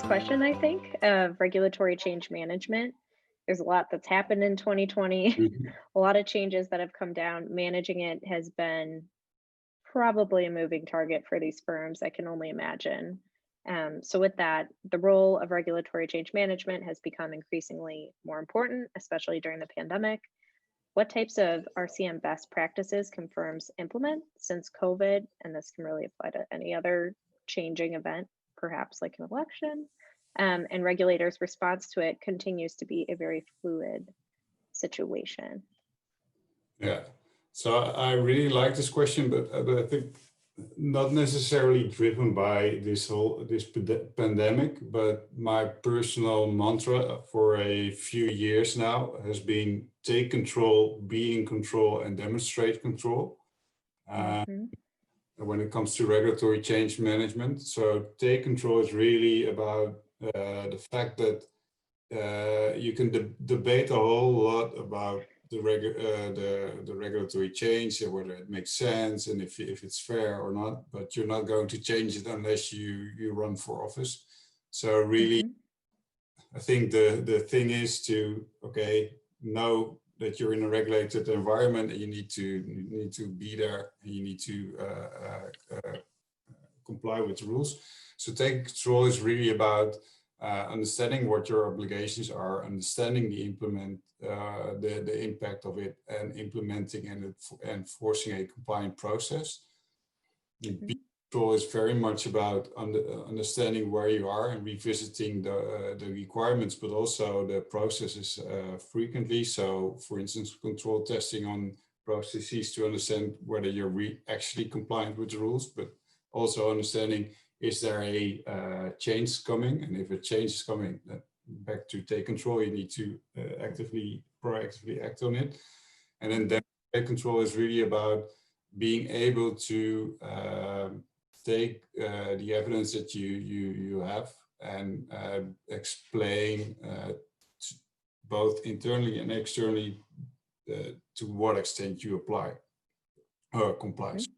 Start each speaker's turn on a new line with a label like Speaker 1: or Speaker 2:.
Speaker 1: question, I think, of regulatory change management. There's a lot that's happened in 2020,
Speaker 2: Mhm.
Speaker 1: a lot of changes that have come down. Managing it has been probably a moving target for these firms, I can only imagine. So, with that, the role of regulatory change management has become increasingly more important, especially during the pandemic. What types of RCM best practices can firms implement since COVID? And this can really apply to any other changing event, perhaps like an election. And regulators' response to it continues to be a very fluid situation.
Speaker 2: Yeah. So I really like this question, but I think not necessarily driven by this pandemic, but my personal mantra for a few years now has been take control, be in control, and demonstrate control.
Speaker 1: Hmm.
Speaker 2: When it comes to regulatory change management, so take control is really about the fact that you can debate a whole lot about the regulatory change and whether it makes sense and if it's fair or not, but you're not going to change it unless you run for office. So really,
Speaker 1: Hmm.
Speaker 2: I think the thing is to know that you're in a regulated environment and you need to be there and you need to comply with the rules. So take control is really about understanding what your obligations are, understanding the impact of it, and implementing and enforcing a compliant process. The B
Speaker 1: Hmm.
Speaker 2: control is very much about understanding where you are and revisiting the requirements, but also the processes frequently. So, for instance, control testing on processes to understand whether you're actually compliant with the rules, but also understanding is there a change coming, and if a change is coming, back to take control, you need to proactively act on it. And then take control is really about being able to take the evidence that you have and explain both internally and externally to what extent you apply or comply.
Speaker 1: Hmm.